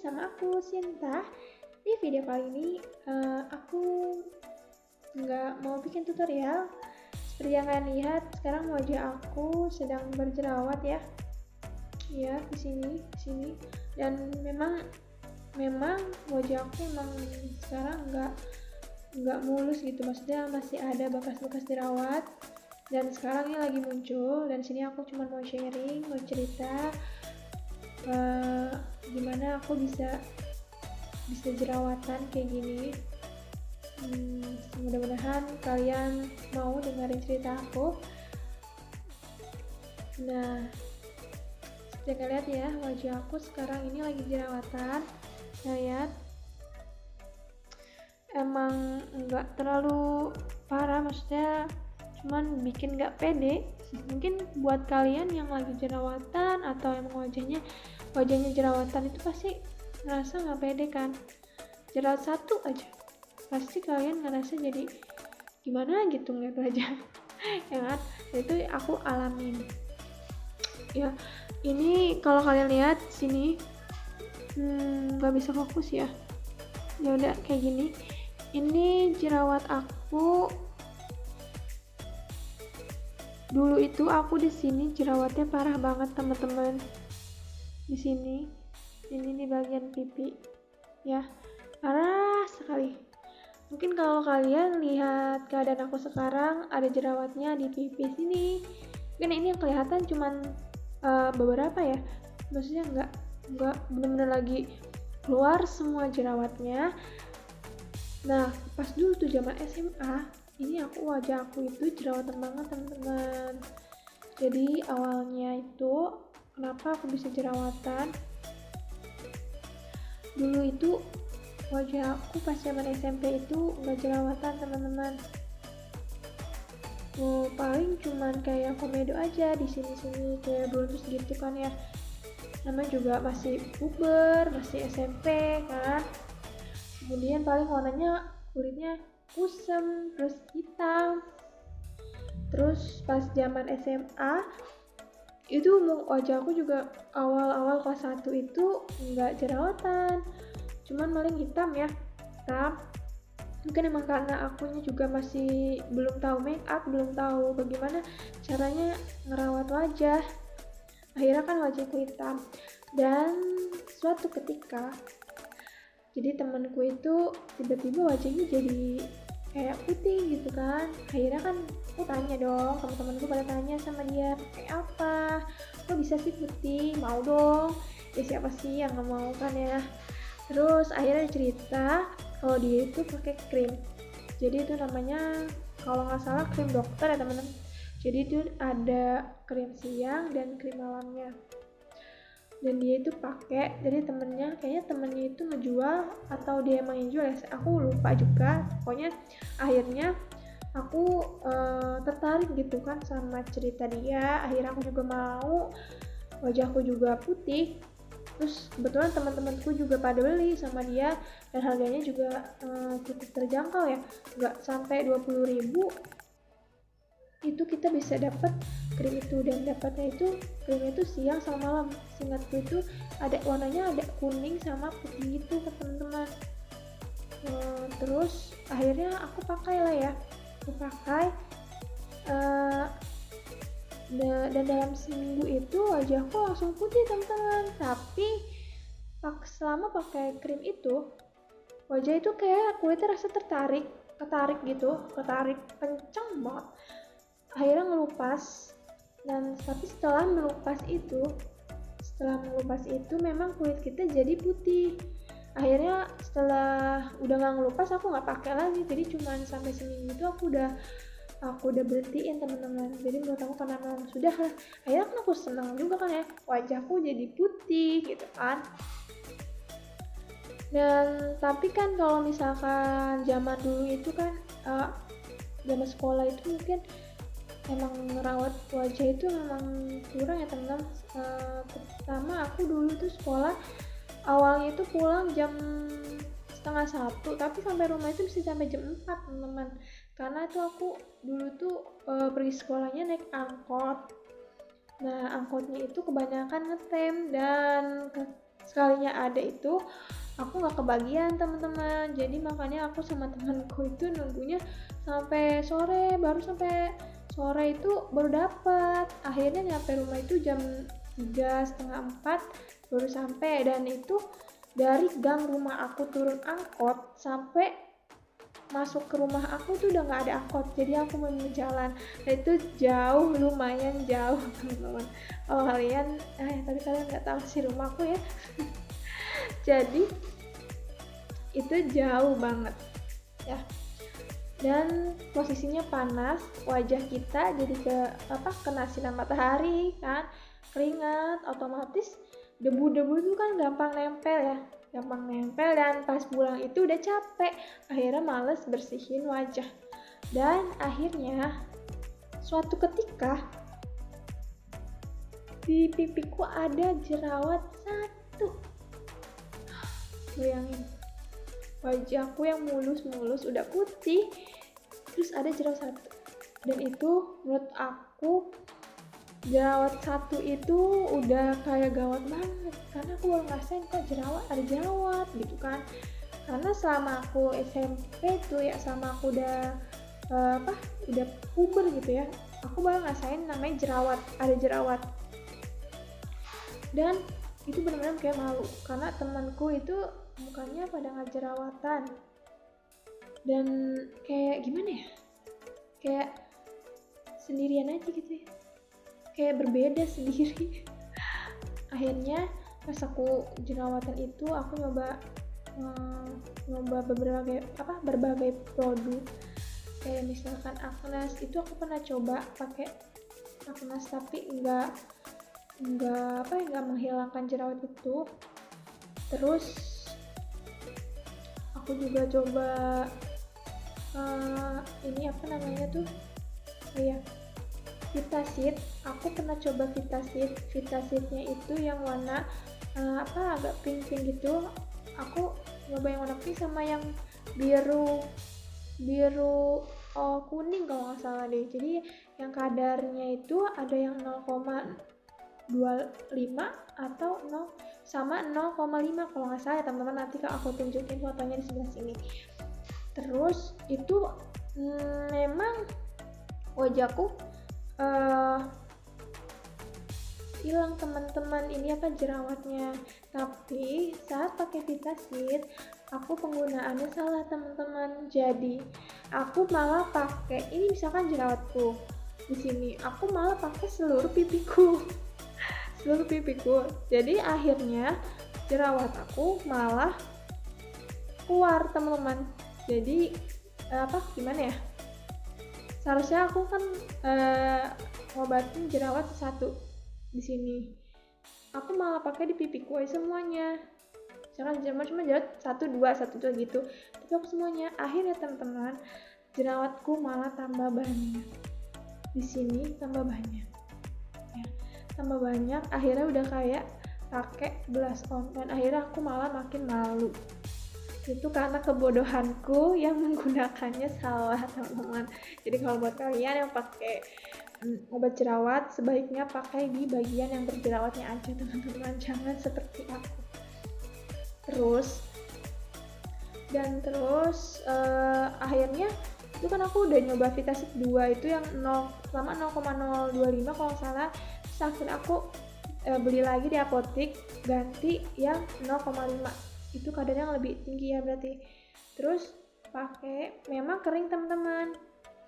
sama aku Sinta. Di video kali ini aku nggak mau bikin tutorial. Seperti yang kalian lihat, sekarang wajah aku sedang berjerawat ya. Ya, di sini. Dan memang wajah aku emang sekarang nggak mulus gitu, maksudnya masih ada bekas-bekas jerawat. Dan sekarang ini lagi muncul, dan sini aku cuma mau sharing, mau cerita gimana aku bisa jerawatan kayak gini. Mudah-mudahan kalian mau dengerin cerita aku. Nah, seperti kalian lihat ya, wajah aku sekarang ini lagi jerawatan. Lihat, emang nggak terlalu parah, maksudnya cuman bikin nggak pede. Mungkin buat kalian yang lagi jerawatan atau emang wajahnya jerawatan itu pasti ngerasa nggak pede kan. Jerawat satu aja pasti kalian ngerasa jadi gimana gitu ngeliat wajah ya kan. Itu aku alamin ya. Ini kalau kalian lihat sini nggak bisa fokus ya. Ya udah kayak gini. Ini jerawat aku. Dulu itu aku di sini jerawatnya parah banget teman-teman. Di sini, ini di bagian pipi, ya parah sekali. Mungkin kalau kalian lihat keadaan aku sekarang, ada jerawatnya di pipi sini. Mungkin ini yang kelihatan cuman beberapa ya. Maksudnya nggak benar-benar lagi keluar semua jerawatnya. Nah, pas dulu tuh zaman SMA, ini wajah aku itu jerawatan banget teman-teman. Jadi awalnya itu kenapa aku bisa jerawatan? Dulu itu wajah aku pas zaman SMP itu nggak jerawatan teman-teman. Paling cuman kayak komedo aja di sini-sini kayak blondes gitu kan ya. Namanya juga masih puber, masih SMP kan. Kemudian paling warnanya kulitnya kusam, terus hitam. Terus pas zaman SMA itu wajah aku juga awal-awal kelas 1 itu nggak jerawatan, cuman paling hitam ya, hitam. Mungkin emang karena akunya juga masih belum tahu make up, belum tahu bagaimana caranya ngerawat wajah. Akhirnya kan wajahku hitam. Dan suatu ketika, jadi temanku itu tiba-tiba wajahnya jadi kayak putih gitu kan. Akhirnya kan aku tanya dong, teman-temanku pada tanya sama dia, kayak apa, kok bisa sih putih, mau dong. Ya siapa sih yang nggak mau kan ya. Terus akhirnya cerita kalau dia itu pakai krim, jadi itu namanya kalau nggak salah krim dokter ya teman-teman. Jadi itu ada krim siang dan krim malamnya. Dan dia itu pakai, jadi kayaknya temennya itu ngejual atau dia emang yang jual ya, aku lupa juga. Pokoknya akhirnya aku tertarik gitu kan sama cerita dia. Akhirnya aku juga mau, wajahku juga putih. Terus kebetulan teman-temanku juga pada beli sama dia, dan harganya juga cukup terjangkau ya, nggak sampai 20.000 itu kita bisa dapat krim itu. Dan dapatnya itu krimnya itu siang sama malam. Seingatku itu ada warnanya, ada kuning sama putih gitu teman-teman. Terus akhirnya aku pakai lah ya, dan dalam seminggu itu wajahku langsung putih teman-teman. Tapi selama pakai krim itu, wajah itu kayak kulitnya rasa ketarik kenceng banget. Akhirnya ngelupas. Dan tapi setelah melupas itu memang kulit kita jadi putih. Akhirnya setelah udah nggak ngelupas, aku nggak pakai lagi. Jadi cuman sampai seminggu itu aku udah berhentiin teman-teman. Jadi menurut aku karena memang sudah lah. Akhirnya kan aku senang juga kan ya, wajahku jadi putih gitu kan. Dan tapi kan kalau misalkan zaman dulu itu kan zaman sekolah itu mungkin emang ngerawat wajah itu memang kurang ya teman-teman. Pertama aku dulu tuh sekolah awalnya itu pulang jam 12:30, tapi sampai rumah itu bisa sampai jam 4 teman-teman. Karena itu aku dulu tuh pergi sekolahnya naik angkot. Nah angkotnya itu kebanyakan ngetem, dan sekalinya ada itu aku nggak kebagian teman-teman. Jadi makanya aku sama temanku itu nunggunya sampai sore, baru sampai sore itu baru dapat. Akhirnya nyampe rumah itu jam 3 setengah 4 baru sampai, dan itu dari gang rumah aku turun angkot sampai masuk ke rumah aku tuh udah nggak ada angkot, jadi aku mau jalan. Dan itu jauh, lumayan jauh teman-teman. Oh kalian tapi kalian nggak tahu sih rumahku ya. Jadi itu jauh banget ya, dan posisinya panas, wajah kita jadi kena sinar matahari kan, keringat, otomatis debu-debu itu kan gampang nempel, dan pas pulang itu udah capek, akhirnya males bersihin wajah. Dan akhirnya suatu ketika di pipiku ada jerawat satu. Bayangin, wajahku yang mulus udah putih terus ada jerawat satu. Dan itu menurut aku jerawat satu itu udah kayak gawat banget, karena aku baru ngerasain kok ada jerawat gitu kan. Karena selama aku SMP tuh ya, sama aku udah puber gitu ya, aku baru ngerasain namanya ada jerawat. Dan itu benar-benar kayak malu, karena temanku itu mukanya pada nggak jerawatan, dan kayak gimana ya, kayak sendirian aja gitu ya, kayak berbeda sendiri. Akhirnya pas aku jerawatan itu aku nyoba berbagai produk, kayak misalkan Agnes itu aku pernah coba pakai Agnes, tapi nggak menghilangkan jerawat itu. Terus aku juga coba Vitasid. Aku pernah coba Vitasidnya itu yang warna agak pink gitu. Aku nyoba yang warna pink sama yang biru kuning kalau nggak salah deh. Jadi yang kadarnya itu ada yang 0,25 atau 0,5 kalau nggak salah ya teman-teman. Nanti aku tunjukin fotonya di sebelah sini. Terus itu memang wajahku hilang teman-teman jerawatnya. Tapi saat pakai Vitasid aku penggunaannya salah teman-teman. Jadi aku malah pakai, ini misalkan jerawatku di sini, aku malah pakai seluruh pipiku. Jadi akhirnya jerawat aku malah keluar teman-teman. Jadi gimana ya, seharusnya aku kan ngobatin jerawat satu di sini, aku malah pakai di pipiku aja semuanya. Jangan cuma jerawat 1-2 gitu, tapi aku semuanya. Akhirnya teman-teman, jerawatku malah tambah banyak di sini, tambah banyak. Akhirnya udah kayak pakai blush on, dan akhirnya aku malah makin malu. Itu karena kebodohanku yang menggunakannya salah teman-teman. Jadi kalau buat kalian yang pakai obat jerawat, sebaiknya pakai di bagian yang berjerawatnya aja teman-teman, jangan seperti aku. Terus akhirnya itu kan aku udah nyoba Vitasid 2 itu yang 0,025 kalau nggak salah. Terus akhirnya aku beli lagi di apotek, ganti yang 0,5, itu kadarnya lebih tinggi ya berarti. Terus pakai, memang kering teman-teman,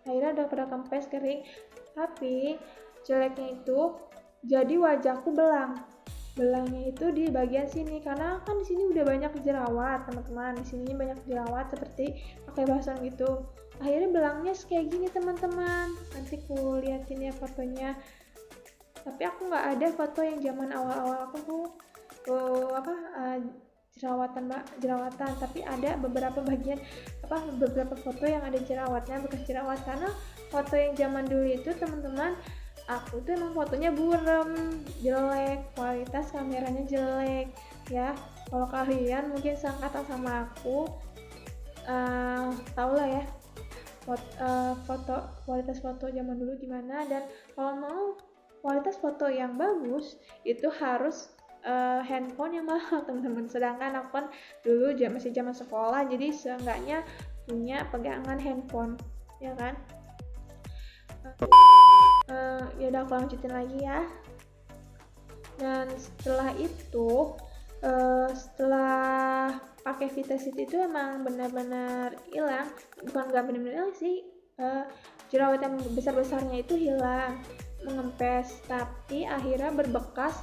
akhirnya udah pada kempes kering. Tapi jeleknya itu jadi wajahku belangnya itu di bagian sini, karena kan di sini udah banyak jerawat teman-teman, di sini banyak jerawat seperti pakai bason gitu. Akhirnya belangnya kayak gini teman-teman, nanti ku liatin ya fotonya. Tapi aku nggak ada foto yang zaman awal-awal aku jerawatan, tapi ada beberapa foto yang ada jerawatnya, bekas jerawat. Karena foto yang zaman dulu itu teman-teman, aku tuh emang fotonya buram, jelek, kualitas kameranya jelek ya. Kalau kalian mungkin seangkatan sama aku, tau lah ya kualitas foto zaman dulu gimana. Dan kalau mau kualitas foto yang bagus itu harus handphone yang mahal teman-teman, sedangkan aku kan dulu masih zaman sekolah, jadi seenggaknya punya pegangan handphone ya kan. Ya udah aku lanjutin lagi ya. Dan setelah itu setelah pakai Vitasit itu emang benar-benar hilang, bukan nggak benar-benar hilang sih, jerawat yang besar-besarnya itu hilang, mengempes, tapi akhirnya berbekas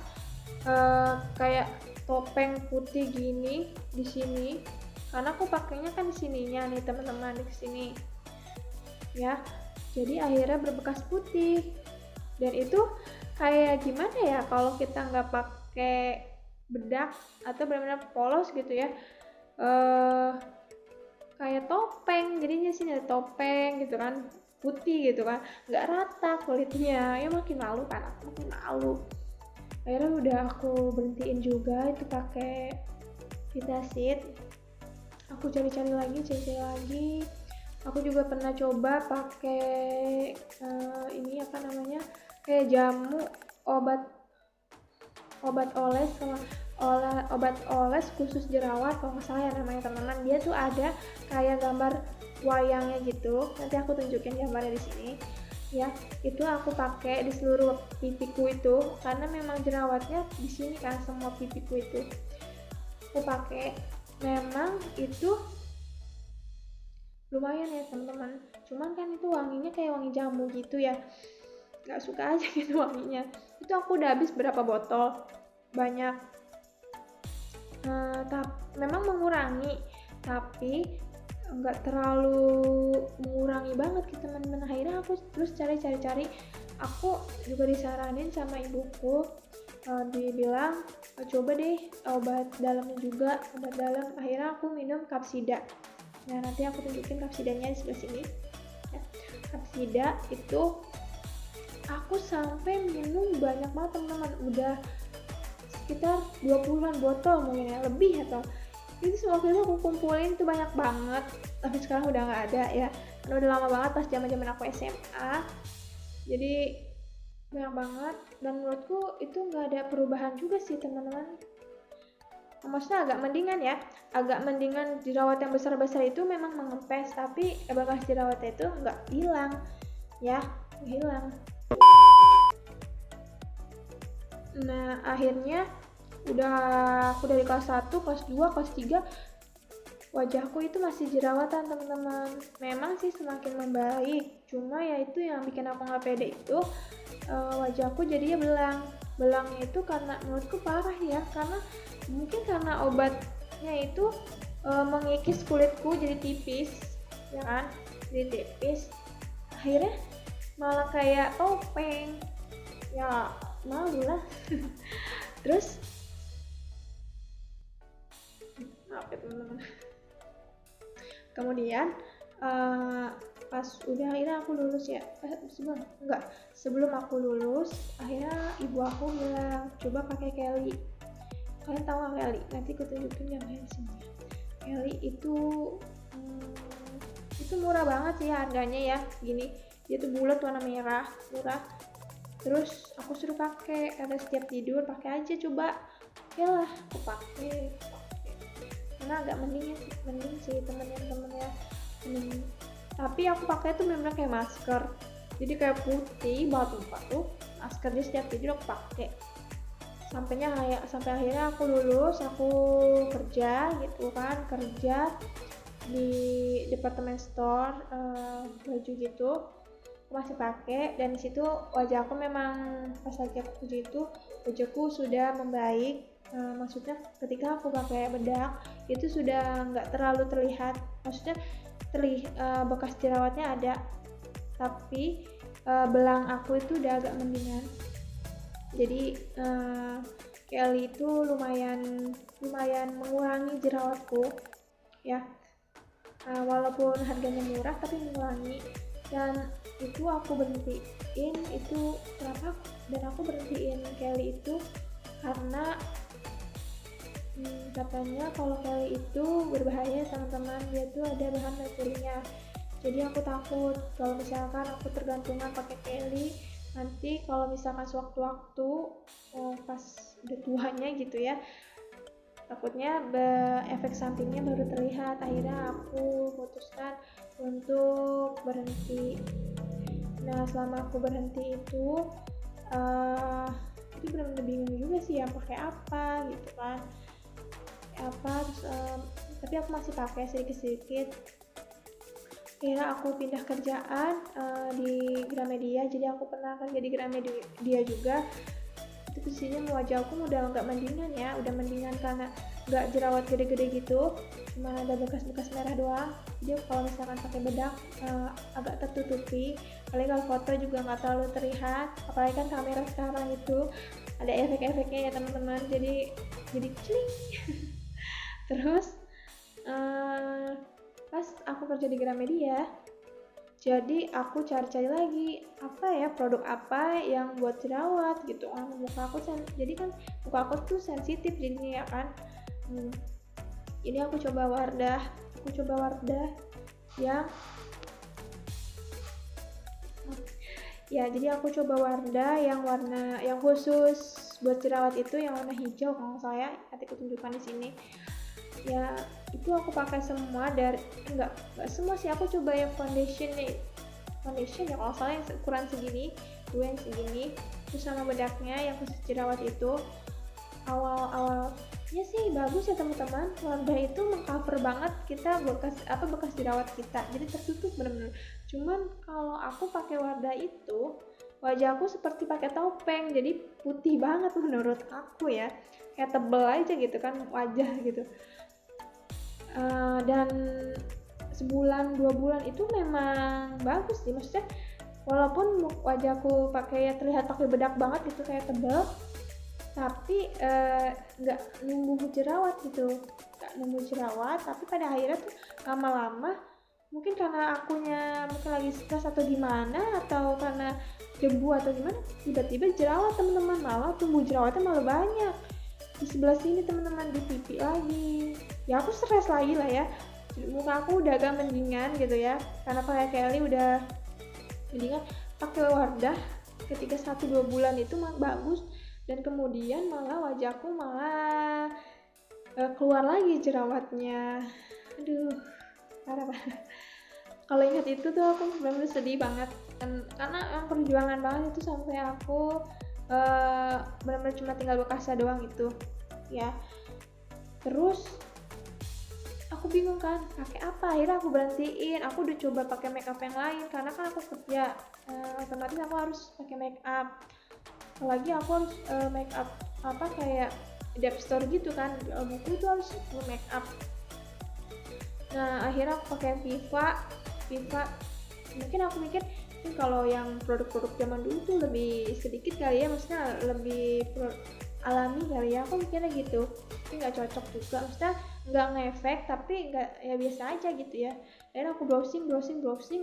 kayak topeng putih gini di sini, karena aku pakainya kan di sininya nih teman-teman, di sini ya, jadi akhirnya berbekas putih. Dan itu kayak gimana ya kalau kita nggak pakai bedak atau benar-benar polos gitu ya, kayak topeng jadinya, sini ada topeng gitu kan, putih gitu kan, nggak rata kulitnya, ya makin malu kan, aku makin malu. Akhirnya udah aku berhentiin juga itu pakai Vitasit. Aku cari-cari lagi. Aku juga pernah coba pakai ini apa namanya, kayak jamu obat oles, obat oles khusus jerawat kalau nggak salah ya namanya teman-teman. Dia tuh ada kayak gambar wayangnya gitu, nanti aku tunjukin gambarnya di sini ya. Itu aku pakai di seluruh pipiku itu, karena memang jerawatnya di sini kan, semua pipiku itu aku pakai. Memang itu lumayan ya teman-teman, cuman kan itu wanginya kayak wangi jamu gitu ya, nggak suka aja gitu wanginya. Itu aku udah habis berapa botol, banyak. Memang mengurangi, tapi nggak terlalu mengurangi banget gitu teman-teman. Akhirnya aku terus cari-cari, aku juga disaranin sama ibuku, dibilang coba deh obat dalamnya juga, obat dalam. Akhirnya aku minum Capsida. Nah nanti aku tunjukin Capsidanya di sebelah sini ya. Capsida itu aku sampai minum banyak banget teman-teman, udah sekitar 20-an botol mungkin ya, lebih atau itu semua itu aku kumpulin tuh banyak banget. Tapi sekarang udah nggak ada ya, karena udah lama banget pas zaman aku SMA, jadi banyak banget. Dan menurutku itu nggak ada perubahan juga sih teman-teman, maksudnya agak mendingan ya, agak mendingan. Jerawat yang besar-besar itu memang mengempes, tapi bekas jerawatnya itu nggak hilang ya, hilang. Nah akhirnya aku dari kelas 1, kelas 2, kelas 3 wajahku itu masih jerawatan teman-teman. Memang sih semakin membaik, cuma ya itu yang bikin aku nggak pede itu, wajahku jadinya belangnya itu karena menurutku parah ya, karena mungkin karena obatnya itu mengikis kulitku jadi tipis ya kan, jadi tipis, akhirnya malah kayak topeng ya, malu lah. Terus maaf ya teman-teman. Kemudian pas udah akhirnya aku lulus ya, sebelum aku lulus akhirnya ibu aku bilang coba pakai Kelly. Kalian tahu nggak Kelly? Nanti aku tunjukin gambarnya di sini. Kelly itu murah banget sih harganya ya, gini dia tuh bulat warna merah, murah. Terus aku suruh pakai, karena setiap tidur pakai aja coba. Ya lah aku pakai karena agak mending sih temen-temennya. Tapi aku pakai tuh bener-bener kayak masker, jadi kayak putih banget tuh masker. Dia setiap tidur aku pakai sampai akhirnya aku lulus, aku kerja gitu kan, kerja di department store baju gitu, aku masih pakai. Dan di situ wajah aku memang pas lagi aku kerja itu wajahku sudah membaik. Maksudnya ketika aku pakai bedak itu sudah nggak terlalu terlihat, maksudnya bekas jerawatnya ada, tapi belang aku itu udah agak mendingan. Jadi Kelly itu lumayan mengurangi jerawatku ya, walaupun harganya murah tapi mengurangi. Dan itu aku berhentiin itu kenapa, dan aku berhentiin Kelly itu karena katanya kalau Kelly itu berbahaya teman-teman, dia tuh ada bahan merkurinya. Jadi aku takut kalau misalkan aku tergantungan pakai Kelly, nanti kalau misalkan sewaktu-waktu pas udah tuanya gitu ya, takutnya efek sampingnya baru terlihat. Akhirnya aku putuskan untuk berhenti. Nah selama aku berhenti itu benar-benar bingung juga sih ya pakai apa gitu kan, terus tapi aku masih pakai sedikit-sedikit. Akhirnya aku pindah kerjaan di Gramedia, jadi aku pernah kerja di Gramedia juga. Itu posisinya wajah aku udah nggak mendingan ya, udah mendingan karena nggak jerawat gede-gede gitu, cuma ada bekas-bekas merah doang. Jadi kalau misalkan pakai bedak agak tertutupi, paling kalau foto juga nggak terlalu terlihat, apalagi kan kamera sekarang itu ada efek-efeknya ya teman-teman, jadi cling. Terus pas aku kerja di Gramedia, jadi aku cari-cari lagi apa ya, produk apa yang buat jerawat gitu. Muka aku jadi kan muka aku tuh sensitif jadinya ya kan. Ini aku coba Wardah yang jadi aku coba Wardah yang warna yang khusus buat jerawat itu yang warna hijau kalau saya nanti aku tunjukkan di sini. Ya itu aku pakai semua, dari enggak semua sih, aku coba yang foundation ya kalau salah yang ukuran segini, dua yang segini, terus sama bedaknya yang khusus jerawat itu. Awalnya sih bagus ya teman-teman, Wardah itu mengcover banget kita bekas jerawat kita, jadi tertutup bener-bener. Cuman kalau aku pakai Wardah itu wajahku seperti pakai topeng, jadi putih banget menurut aku ya, kayak tebel aja gitu kan wajah gitu. Dan sebulan 2 bulan itu memang bagus sih, maksudnya walaupun wajahku terlihat pakai bedak banget gitu kayak tebal, tapi nggak numbuh jerawat gitu, tapi pada akhirnya tuh lama-lama mungkin karena akunya mungkin lagi stres atau gimana, atau karena debu atau gimana, tiba-tiba jerawat teman-teman, malah tumbuh jerawatnya malah banyak di sebelah sini teman-teman, di pipi lagi. Ya aku stres lagi lah ya, muka aku udah agak mendingan gitu ya, karena pakai Kelly udah mendingan. Pakai Wardah ketika 1-2 bulan itu bagus, dan kemudian malah wajahku malah keluar lagi jerawatnya. Aduh parah. Kalau ingat itu tuh aku benar-benar sedih banget, karena yang perjuangan banget itu sampai aku benar-benar cuma tinggal bekasnya doang itu ya. Terus aku bingung kan pakai apa, akhirnya aku berhentiin. Aku udah coba pakai makeup yang lain, karena kan aku kerja, otomatis aku harus pakai makeup, apalagi aku harus makeup apa kayak depth store gitu kan, buku itu harus makeup. Nah akhirnya aku pakai Viva. Mungkin aku mikir kalau yang produk-produk zaman dulu tuh lebih sedikit kali ya, maksudnya lebih alami kali ya, aku mikirnya gitu. Tapi nggak cocok juga, maksudnya nggak ngefek, tapi nggak, ya biasa aja gitu ya. Akhirnya aku browsing,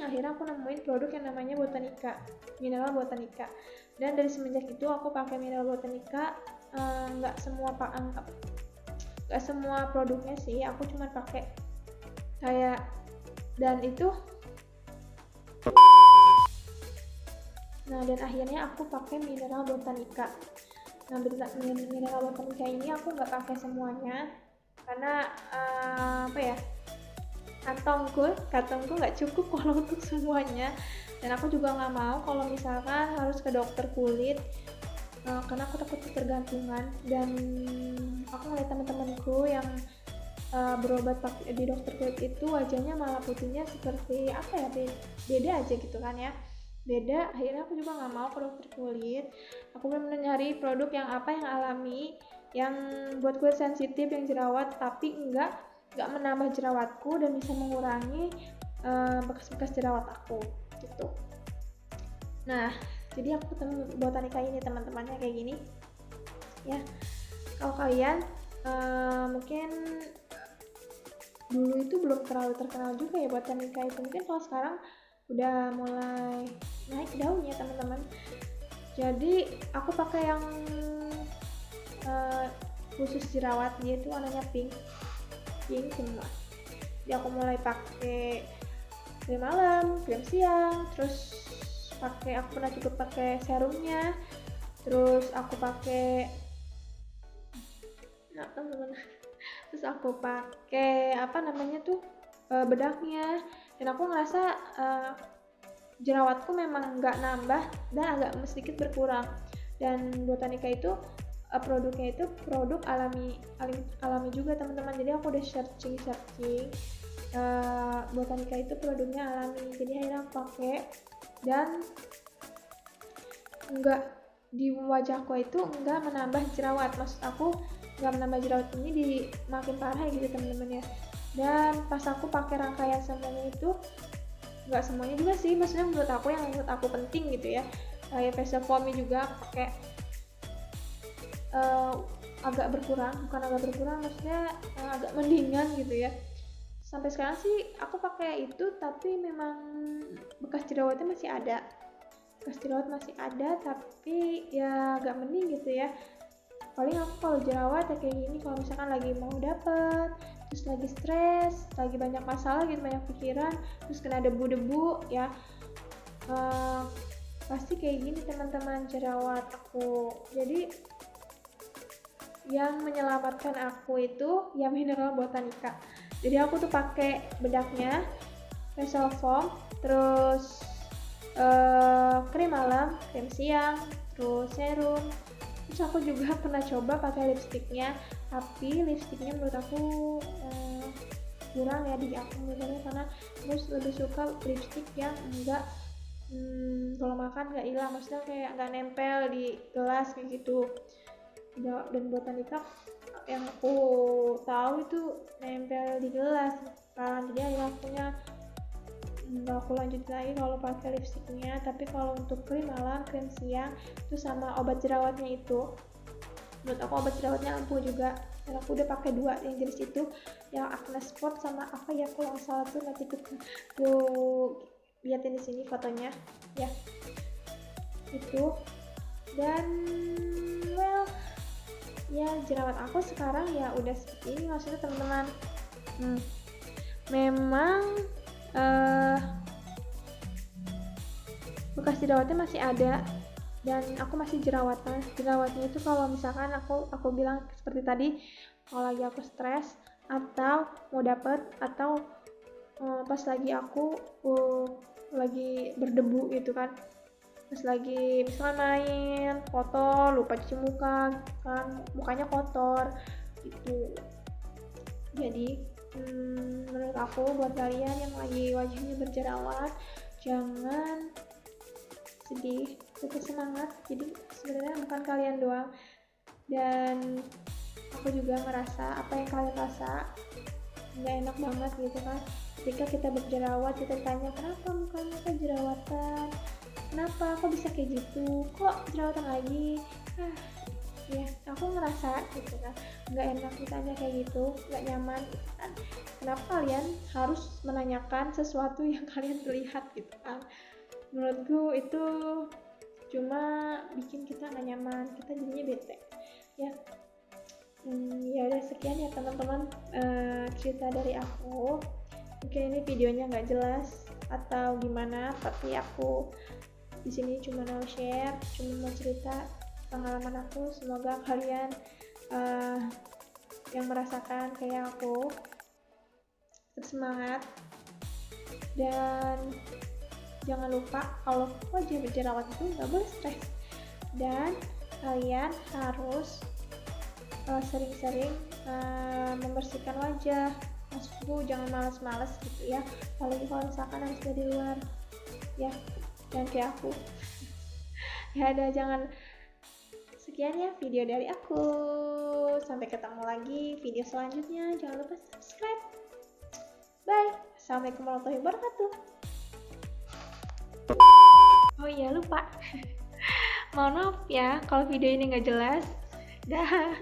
akhirnya aku nemuin produk yang namanya Botanica, Mineral Botanica. Dan dari semenjak itu aku pakai Mineral Botanica. Nggak semua produknya sih, aku cuma pakai kayak, dan itu. Nah dan akhirnya aku pakai Mineral Botanica. Nah Mineral Botanica ini aku nggak pakai semuanya karena kantongku nggak cukup kalau untuk semuanya, dan aku juga nggak mau kalau misalkan harus ke dokter kulit, karena aku takut ketergantungan. Dan aku ngeliat teman-temanku yang berobat di dokter kulit itu wajahnya malah putihnya seperti beda aja gitu kan ya, beda. Akhirnya aku juga nggak mau ke dokter kulit. Aku benar-benar nyari produk yang alami, yang buat kulit sensitif, yang jerawat tapi enggak menambah jerawatku dan bisa mengurangi bekas-bekas jerawat aku gitu. Nah jadi aku ketemu Botanica ini teman-temannya kayak gini ya. Kalau kalian mungkin dulu itu belum terlalu terkenal juga ya Botanica itu, mungkin kalau sekarang udah mulai naik daunnya teman-teman. Jadi aku pakai yang khusus jerawat, dia itu warnanya pink semua. Jadi aku mulai pakai krim malam, krim siang, terus aku pernah juga pakai serumnya, terus aku pakai terus aku pakai apa namanya tuh bedaknya, dan aku ngerasa jerawatku memang nggak nambah dan agak sedikit berkurang. Dan Botanica itu produknya itu produk alami juga teman-teman. Jadi aku udah searching Botanica itu produknya alami, jadi akhirnya aku pakai, dan enggak, di wajahku itu enggak menambah jerawat, maksud aku enggak menambah jerawat ini di makin parah gitu teman-teman ya. Dan pas aku pakai rangkaian semuanya itu, enggak semuanya juga sih, maksudnya menurut aku penting gitu ya, kayak facial foamnya juga aku pakai agak berkurang, maksudnya agak mendingan gitu ya. Sampai sekarang sih aku pakai itu, tapi memang bekas jerawatnya masih ada, tapi ya agak mending gitu ya. Paling aku kalau jerawat ya kayak gini kalau misalkan lagi mau dapet, terus lagi stres, lagi banyak masalah gitu, banyak pikiran, terus kena debu-debu ya, pasti kayak gini teman-teman jerawat aku. Jadi yang menyelamatkan aku itu ya mineral Botanica. Jadi aku tuh pakai bedaknya, facial foam, terus krim malam, krim siang, terus serum. Terus aku juga pernah coba pakai lipstiknya, tapi lipstiknya menurut aku kurang ya di aku misalnya, karena terus lebih suka lipstik yang enggak kalau makan nggak hilang, maksudnya kayak nggak nempel di gelas kayak gitu. Dan Botanica yang aku tahu itu nempel di gelas kan, jadi akhirnya nggak aku lanjut lagi kalau pakai lipstiknya. Tapi kalau untuk krim malam, krim siang, itu sama obat jerawatnya itu, menurut aku obat jerawatnya ampuh juga, dan aku udah pakai 2 yang jenis itu, yang Acne Sport sama apa ya kalau nggak salah tuh, nanti tuh liatin di sini fotonya ya itu. Dan well ya, jerawat aku sekarang ya udah seperti ini, maksudnya teman-teman. Memang bekas jerawatnya masih ada, dan aku masih jerawatnya itu kalau misalkan aku bilang seperti tadi, kalau lagi aku stres atau mau dapet, atau pas lagi aku lagi berdebu gitu kan, pas lagi misalnya main kotor, lupa cuci muka kan, mukanya kotor gitu. Jadi menurut aku buat kalian yang lagi wajahnya berjerawat, jangan sedih, tetap semangat. Jadi sebenarnya bukan kalian doang, dan aku juga ngerasa apa yang kalian rasa, nggak enak banget gitu kan, ketika kita berjerawat, kita tanya kenapa mukanya kok jerawatan, kenapa kok bisa kayak gitu, kok jerawatan lagi, ya aku ngerasa gitu kan, nggak enak ditanya kayak gitu, nggak nyaman gitu kan. Kenapa kalian harus menanyakan sesuatu yang kalian terlihat gitu kan? Menurutku itu cuma bikin kita nggak nyaman, kita jadinya bete ya. Ya udah, sekian ya teman-teman cerita dari aku. Mungkin ini videonya nggak jelas atau gimana, tapi aku di sini cuma mau share, cuma mau cerita pengalaman aku. Semoga kalian yang merasakan kayak aku tetap semangat, dan jangan lupa kalau wajah berjerawat itu nggak boleh stres, dan kalian harus sering-sering membersihkan wajah. Maksudku jangan malas-malas gitu ya, apalagi kalau misalkan harus dari luar ya, jangan kayak aku. Ya udah, sekian ya video dari aku, sampai ketemu lagi video selanjutnya. Jangan lupa subscribe. Bye, assalamualaikum warahmatullahi wabarakatuh. Oh iya, lupa. Mohon maaf ya kalau video ini nggak jelas. Dah.